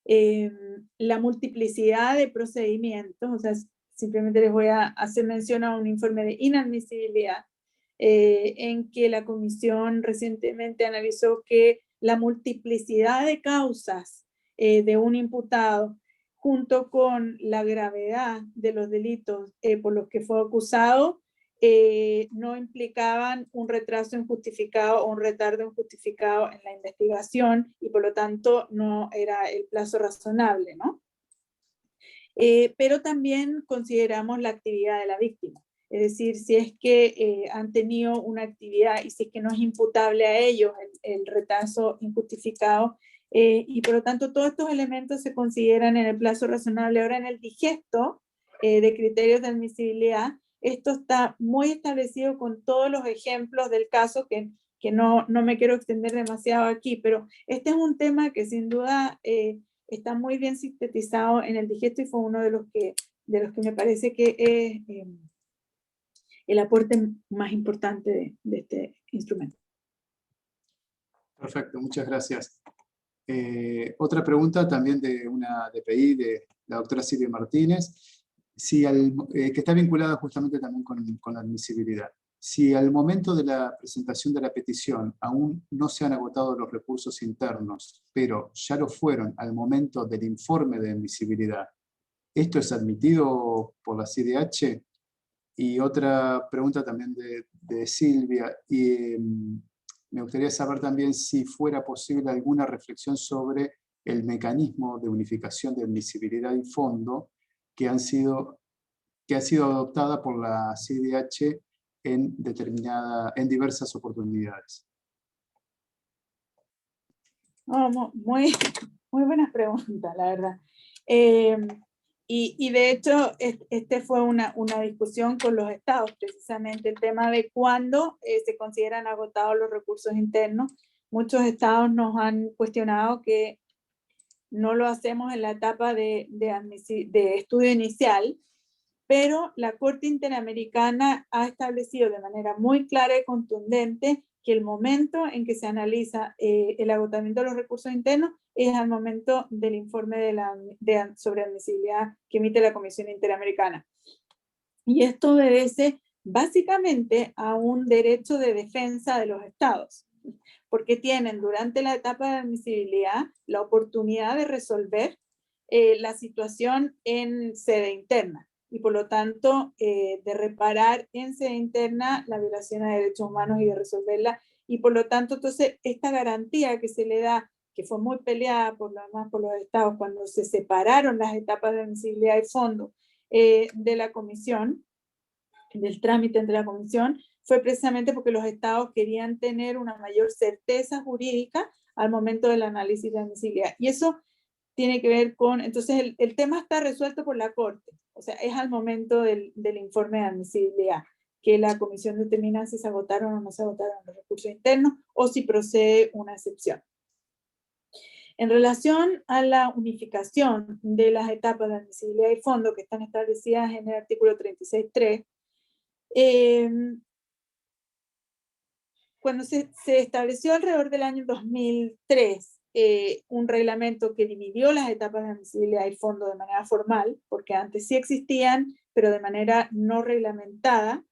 La multiplicidad de procedimientos, o sea, simplemente les voy a hacer mención a un informe de inadmisibilidad, en que la comisión recientemente analizó que la multiplicidad de causas de un imputado, junto con la gravedad de los delitos por los que fue acusado, no implicaban un retraso injustificado o un retardo injustificado en la investigación y por lo tanto no era el plazo razonable, ¿no? Pero también consideramos la actividad de la víctima. Es decir, si es que han tenido una actividad y si es que no es imputable a ellos el retraso injustificado, y por lo tanto todos estos elementos se consideran en el plazo razonable. Ahora en el digesto de criterios de admisibilidad, esto está muy establecido con todos los ejemplos del caso que no me quiero extender demasiado aquí, pero este es un tema que sin duda está muy bien sintetizado en el digesto y fue uno de los que me parece que el aporte más importante de este instrumento. Perfecto, muchas gracias. Otra pregunta también de una DPI de la doctora Silvia Martínez, que está vinculada justamente también con la admisibilidad. Si al momento de la presentación de la petición aún no se han agotado los recursos internos, pero ya lo fueron al momento del informe de admisibilidad, ¿esto es admitido por la CIDH? Y otra pregunta también de Silvia, me gustaría saber también si fuera posible alguna reflexión sobre el mecanismo de unificación de admisibilidad y fondo que ha sido adoptada por la CIDH en diversas oportunidades. Oh, muy buenas preguntas, la verdad. Y de hecho, este fue una discusión con los estados, precisamente el tema de cuándo se consideran agotados los recursos internos. Muchos estados nos han cuestionado que no lo hacemos en la etapa de estudio inicial, pero la Corte Interamericana ha establecido de manera muy clara y contundente que el momento en que se analiza el agotamiento de los recursos internos es al momento del informe sobre admisibilidad que emite la Comisión Interamericana. Y esto obedece básicamente a un derecho de defensa de los estados, porque tienen durante la etapa de admisibilidad la oportunidad de resolver la situación en sede interna y por lo tanto de reparar en sede interna la violación a derechos humanos y de resolverla, y por lo tanto entonces esta garantía que se le da, que fue muy peleada por los estados cuando se separaron las etapas de admisibilidad y fondo de la comisión, del trámite entre la comisión, fue precisamente porque los estados querían tener una mayor certeza jurídica al momento del análisis de admisibilidad. Y eso tiene que ver con, entonces el tema está resuelto por la Corte, o sea, es al momento del informe de admisibilidad que la comisión determina si se agotaron o no se agotaron los recursos internos o si procede una excepción. En relación a la unificación de las etapas de admisibilidad y fondo que están establecidas en el artículo 36.3, cuando se estableció alrededor del año 2003 un reglamento que dividió las etapas de admisibilidad y fondo de manera formal, porque antes sí existían, pero de manera no reglamentada,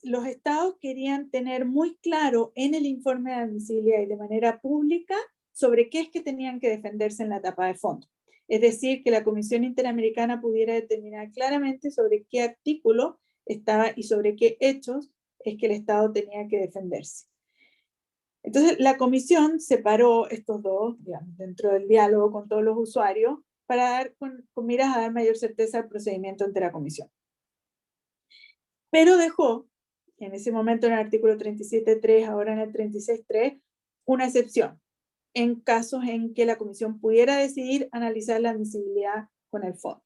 los estados querían tener muy claro en el informe de admisibilidad y de manera pública sobre qué es que tenían que defenderse en la etapa de fondo. Es decir, que la Comisión Interamericana pudiera determinar claramente sobre qué artículo estaba y sobre qué hechos es que el Estado tenía que defenderse. Entonces, la comisión separó estos dos, digamos, dentro del diálogo con todos los usuarios, para dar con miras a dar mayor certeza al procedimiento ante la comisión. Pero dejó, en ese momento en el artículo 37.3, ahora en el 36.3, una excepción, en casos en que la comisión pudiera decidir analizar la admisibilidad con el fondo.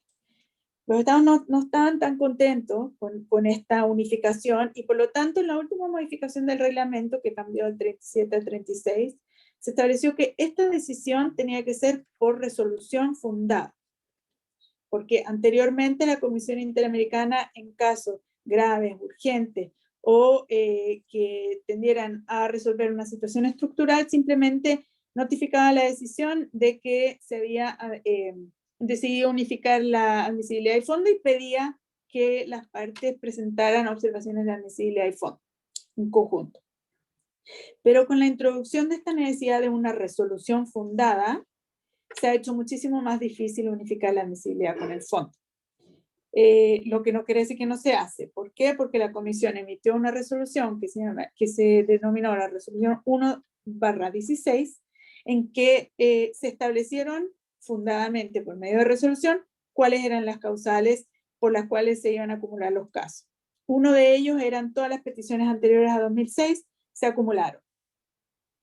Los estados no estaban tan contentos con esta unificación y por lo tanto en la última modificación del reglamento, que cambió del 37 al 36, se estableció que esta decisión tenía que ser por resolución fundada, porque anteriormente la Comisión Interamericana, en casos graves, urgentes o que tendieran a resolver una situación estructural, simplemente notificaba la decisión de que se había decidió unificar la admisibilidad y fondo y pedía que las partes presentaran observaciones de admisibilidad y fondo en conjunto. Pero con la introducción de esta necesidad de una resolución fundada, se ha hecho muchísimo más difícil unificar la admisibilidad con el fondo. Lo que no quiere decir que no se hace. ¿Por qué? Porque la comisión emitió una resolución que se denominó la resolución 1/16, en que se establecieron fundadamente por medio de resolución cuáles eran las causales por las cuales se iban a acumular los casos. Uno de ellos eran todas las peticiones anteriores a 2006 se acumularon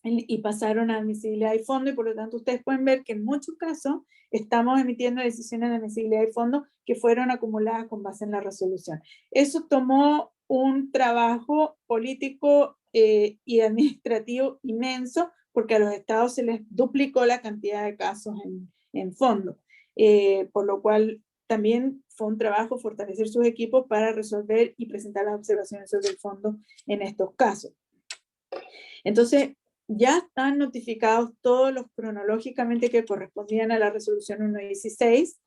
y pasaron a admisibilidad y fondo, y por lo tanto ustedes pueden ver que en muchos casos estamos emitiendo decisiones de admisibilidad y fondo que fueron acumuladas con base en la resolución. Eso tomó un trabajo político y administrativo inmenso, porque a los estados se les duplicó la cantidad de casos en fondo, por lo cual también fue un trabajo fortalecer sus equipos para resolver y presentar las observaciones sobre el fondo en estos casos. Entonces, ya están notificados todos los cronológicamente que correspondían a la resolución 116.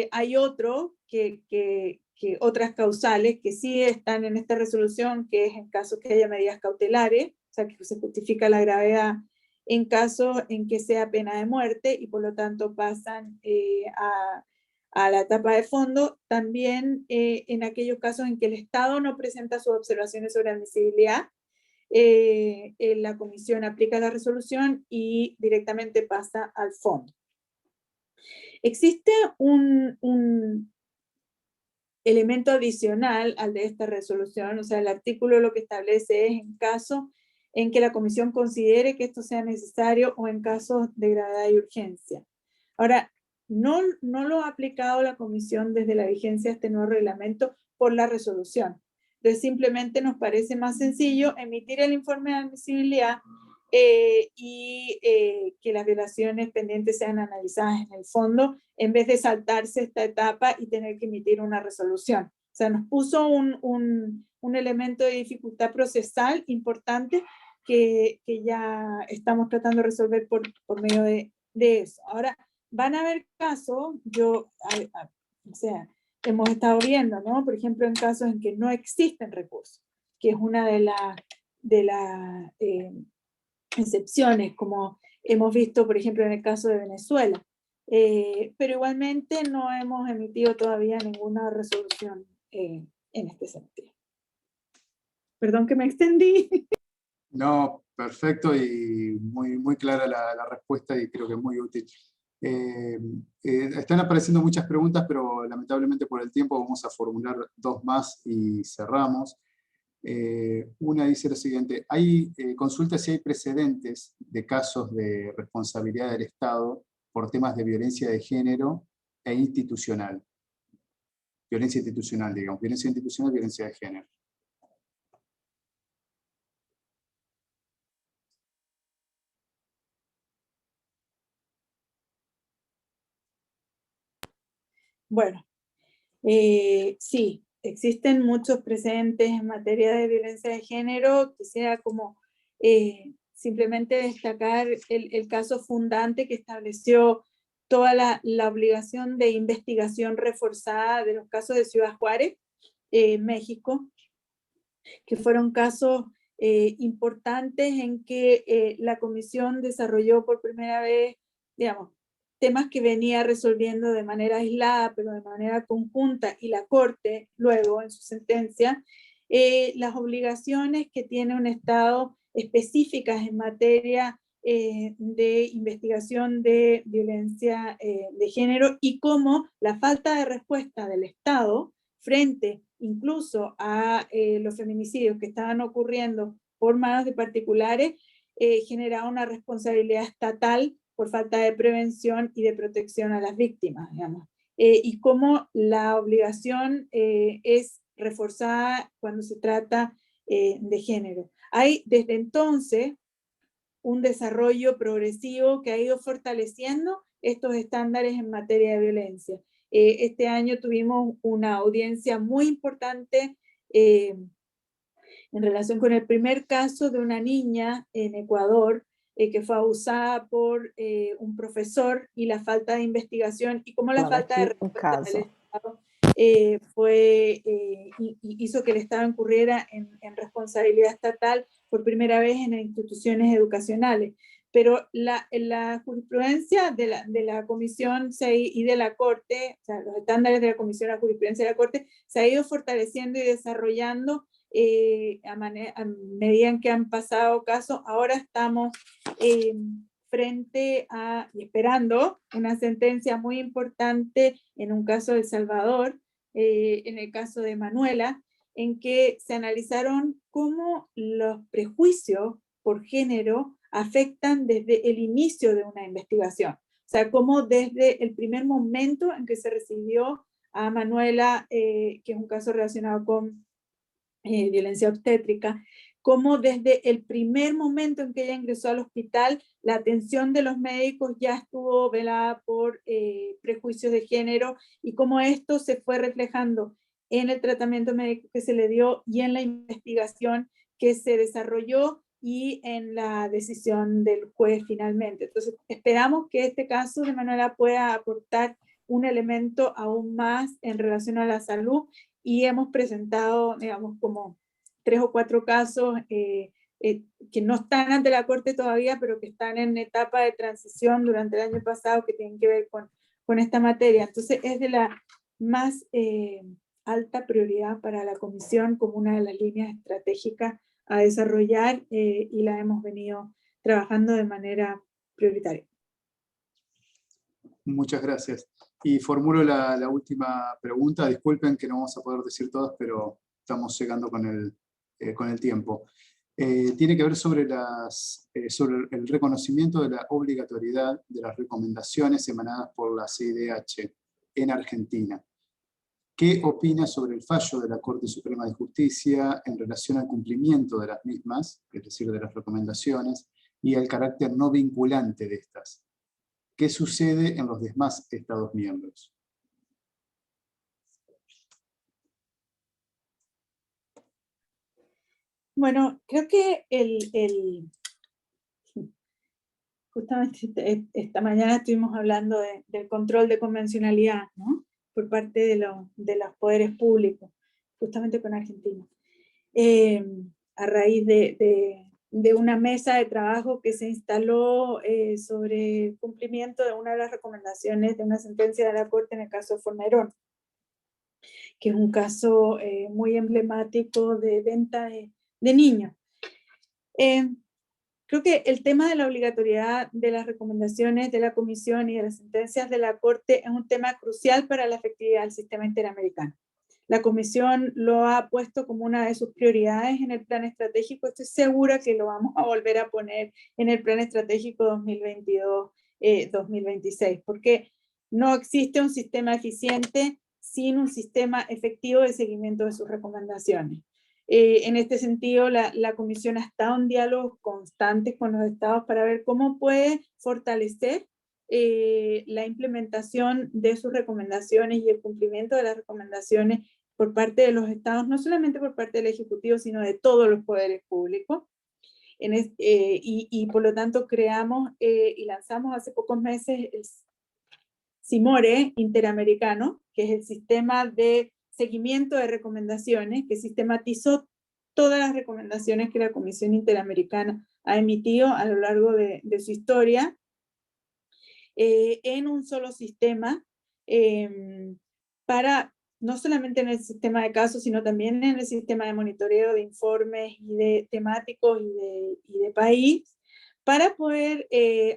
Hay otras causales que sí están en esta resolución, que es en casos que haya medidas cautelares, o sea, que se justifica la gravedad en casos en que sea pena de muerte y por lo tanto pasan a la etapa de fondo. También en aquellos casos en que el Estado no presenta sus observaciones sobre admisibilidad, la comisión aplica la resolución y directamente pasa al fondo. Existe un elemento adicional al de esta resolución, o sea, el artículo lo que establece es en caso en que la comisión considere que esto sea necesario o en casos de gravedad y urgencia. Ahora, no lo ha aplicado la comisión desde la vigencia de este nuevo reglamento por la resolución. Entonces, simplemente nos parece más sencillo emitir el informe de admisibilidad y que las violaciones pendientes sean analizadas en el fondo, en vez de saltarse esta etapa y tener que emitir una resolución. O sea, nos puso un elemento de dificultad procesal importante que ya estamos tratando de resolver por medio de eso. Ahora, van a haber casos, o sea, hemos estado viendo, ¿no? Por ejemplo, en casos en que no existen recursos, que es una de las excepciones, como hemos visto, por ejemplo, en el caso de Venezuela. Pero igualmente no hemos emitido todavía ninguna resolución en este sentido. Perdón que me extendí. No, perfecto y muy clara la respuesta y creo que es muy útil. Están apareciendo muchas preguntas, pero lamentablemente por el tiempo vamos a formular dos más y cerramos. Una dice lo siguiente: consulta si hay precedentes de casos de responsabilidad del Estado por temas de violencia de género e institucional. Violencia institucional, digamos. Violencia institucional, violencia de género. Bueno, sí, existen muchos precedentes en materia de violencia de género. Quisiera como simplemente destacar el caso fundante que estableció toda la obligación de investigación reforzada de los casos de Ciudad Juárez, México, que fueron casos importantes en que la comisión desarrolló por primera vez, digamos, temas que venía resolviendo de manera aislada, pero de manera conjunta, y la Corte, luego, en su sentencia, las obligaciones que tiene un Estado específicas en materia de investigación de violencia de género, y cómo la falta de respuesta del Estado frente incluso a los feminicidios que estaban ocurriendo por manos de particulares, generaba una responsabilidad estatal por falta de prevención y de protección a las víctimas, digamos. Y cómo la obligación es reforzada cuando se trata de género. Hay desde entonces un desarrollo progresivo que ha ido fortaleciendo estos estándares en materia de violencia. Este año tuvimos una audiencia muy importante en relación con el primer caso de una niña en Ecuador que fue abusada por un profesor, y la falta de investigación y cómo la falta de respuesta del Estado hizo que el Estado incurriera en responsabilidad estatal por primera vez en instituciones educacionales. Pero la jurisprudencia de la Comisión y de la Corte, o sea, los estándares de la Comisión, la jurisprudencia de la Corte, se ha ido fortaleciendo y desarrollando a medida en que han pasado casos. Ahora estamos frente a, y esperando, una sentencia muy importante en un caso de El Salvador, en el caso de Manuela, en que se analizaron cómo los prejuicios por género afectan desde el inicio de una investigación. O sea, cómo desde el primer momento en que se recibió a Manuela, que es un caso relacionado con violencia obstétrica, cómo desde el primer momento en que ella ingresó al hospital, la atención de los médicos ya estuvo velada por prejuicios de género, y cómo esto se fue reflejando en el tratamiento médico que se le dio y en la investigación que se desarrolló y en la decisión del juez finalmente. Entonces, esperamos que este caso de Manuela pueda aportar un elemento aún más en relación a la salud, y hemos presentado, digamos, como 3 o 4 casos que no están ante la Corte todavía, pero que están en etapa de transición durante el año pasado, que tienen que ver con esta materia. Entonces, es de la más alta prioridad para la Comisión como una de las líneas estratégicas a desarrollar, y la hemos venido trabajando de manera prioritaria. Muchas gracias. Y formulo la última pregunta. Disculpen que no vamos a poder decir todas, pero estamos llegando con el tiempo. Tiene que ver sobre el reconocimiento de la obligatoriedad de las recomendaciones emanadas por la CIDH en Argentina. ¿Qué opina sobre el fallo de la Corte Suprema de Justicia en relación al cumplimiento de las mismas, es decir, de las recomendaciones, y el carácter no vinculante de estas? ¿Qué sucede en los demás Estados miembros? Bueno, creo que justamente esta mañana estuvimos hablando del control de convencionalidad, ¿no?, por parte de los poderes públicos, justamente con Argentina. A raíz de una mesa de trabajo que se instaló sobre el cumplimiento de una de las recomendaciones de una sentencia de la Corte en el caso de Fornerón, que es un caso muy emblemático de venta de niños. Creo que el tema de la obligatoriedad de las recomendaciones de la Comisión y de las sentencias de la Corte es un tema crucial para la efectividad del sistema interamericano. La Comisión lo ha puesto como una de sus prioridades en el plan estratégico. Estoy segura que lo vamos a volver a poner en el plan estratégico 2022-2026, porque no existe un sistema eficiente sin un sistema efectivo de seguimiento de sus recomendaciones. En este sentido, la Comisión ha estado en diálogos constantes con los estados para ver cómo puede fortalecer la implementación de sus recomendaciones y el cumplimiento de las recomendaciones por parte de los estados, no solamente por parte del Ejecutivo, sino de todos los poderes públicos. Y por lo tanto creamos y lanzamos hace pocos meses el CIMORE Interamericano, que es el sistema de seguimiento de recomendaciones, que sistematizó todas las recomendaciones que la Comisión Interamericana ha emitido a lo largo de su historia, en un solo sistema, para no solamente en el sistema de casos, sino también en el sistema de monitoreo de informes y de temáticos y de país, para poder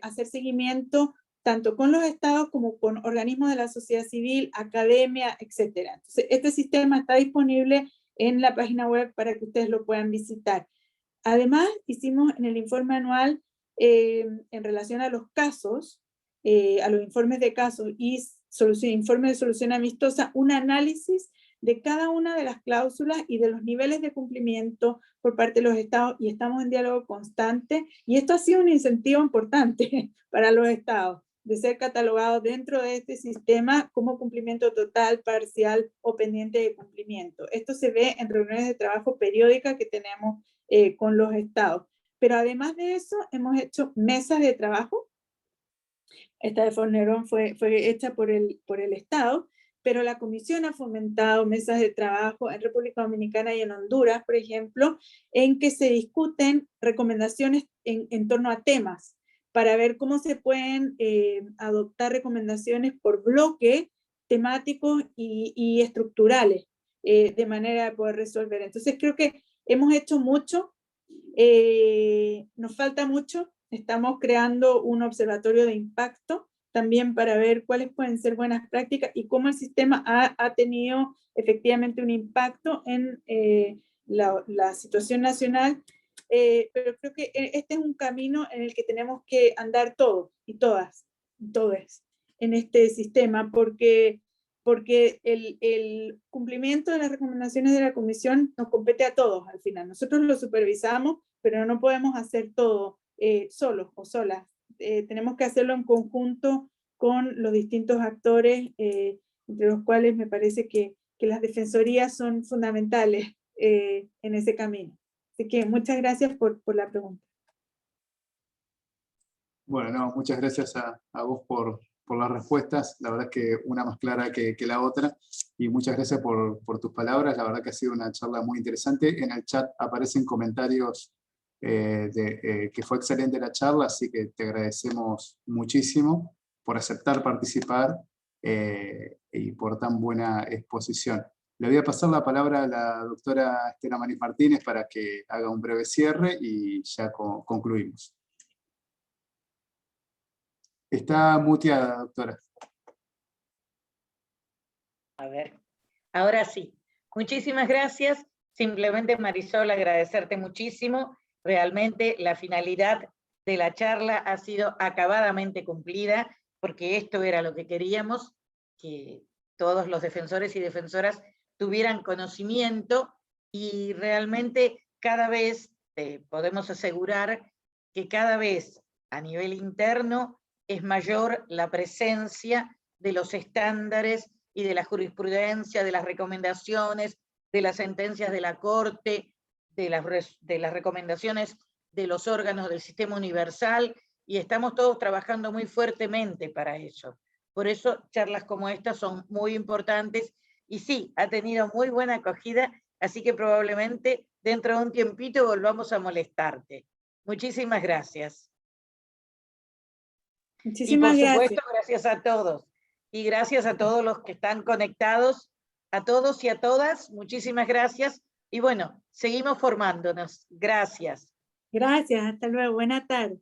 hacer seguimiento tanto con los estados como con organismos de la sociedad civil, academia, etc. Entonces, este sistema está disponible en la página web para que ustedes lo puedan visitar. Además, hicimos en el informe anual, en relación a los casos, a los informes de casos y informes de solución amistosa, un análisis de cada una de las cláusulas y de los niveles de cumplimiento por parte de los estados, y estamos en diálogo constante, y esto ha sido un incentivo importante para los estados, de ser catalogados dentro de este sistema como cumplimiento total, parcial o pendiente de cumplimiento. Esto se ve en reuniones de trabajo periódicas que tenemos con los estados. Pero además de eso, hemos hecho mesas de trabajo. Esta de Fornerón fue hecha por el Estado, pero la Comisión ha fomentado mesas de trabajo en República Dominicana y en Honduras, por ejemplo, en que se discuten recomendaciones en torno a temas, para ver cómo se pueden adoptar recomendaciones por bloque, temáticos y estructurales, de manera de poder resolver. Entonces creo que hemos hecho mucho, nos falta mucho. Estamos creando un observatorio de impacto también para ver cuáles pueden ser buenas prácticas y cómo el sistema ha tenido efectivamente un impacto en la situación nacional. Pero creo que este es un camino en el que tenemos que andar todos y todas en este sistema, porque porque el cumplimiento de las recomendaciones de la comisión nos compete a todos al final. Nosotros lo supervisamos, pero no podemos hacer todo solos o solas. Tenemos que hacerlo en conjunto con los distintos actores, entre los cuales me parece que las defensorías son fundamentales en ese camino. Así que muchas gracias por la pregunta. Bueno, no, muchas gracias a vos por las respuestas, la verdad es que una más clara que la otra, y muchas gracias por tus palabras, la verdad que ha sido una charla muy interesante. En el chat aparecen comentarios que fue excelente la charla, así que te agradecemos muchísimo por aceptar participar y por tan buena exposición. Le voy a pasar la palabra a la doctora Estela Maris Martínez para que haga un breve cierre y ya concluimos. Está muteada, doctora. A ver, ahora sí. Muchísimas gracias. Simplemente, Marisol, agradecerte muchísimo. Realmente la finalidad de la charla ha sido acabadamente cumplida, porque esto era lo que queríamos, que todos los defensores y defensoras tuvieran conocimiento, y realmente cada vez podemos asegurar que cada vez a nivel interno es mayor la presencia de los estándares y de la jurisprudencia, de las recomendaciones, de las sentencias de la Corte, de las recomendaciones de los órganos del sistema universal, y estamos todos trabajando muy fuertemente para eso. Por eso charlas como estas son muy importantes, y sí, ha tenido muy buena acogida, así que probablemente dentro de un tiempito volvamos a molestarte. Muchísimas gracias. Muchísimas y por gracias. supuesto, gracias a todos. Y gracias a todos los que están conectados, a todos y a todas, muchísimas gracias. Y bueno, seguimos formándonos. Gracias. Gracias, hasta luego. Buena tarde.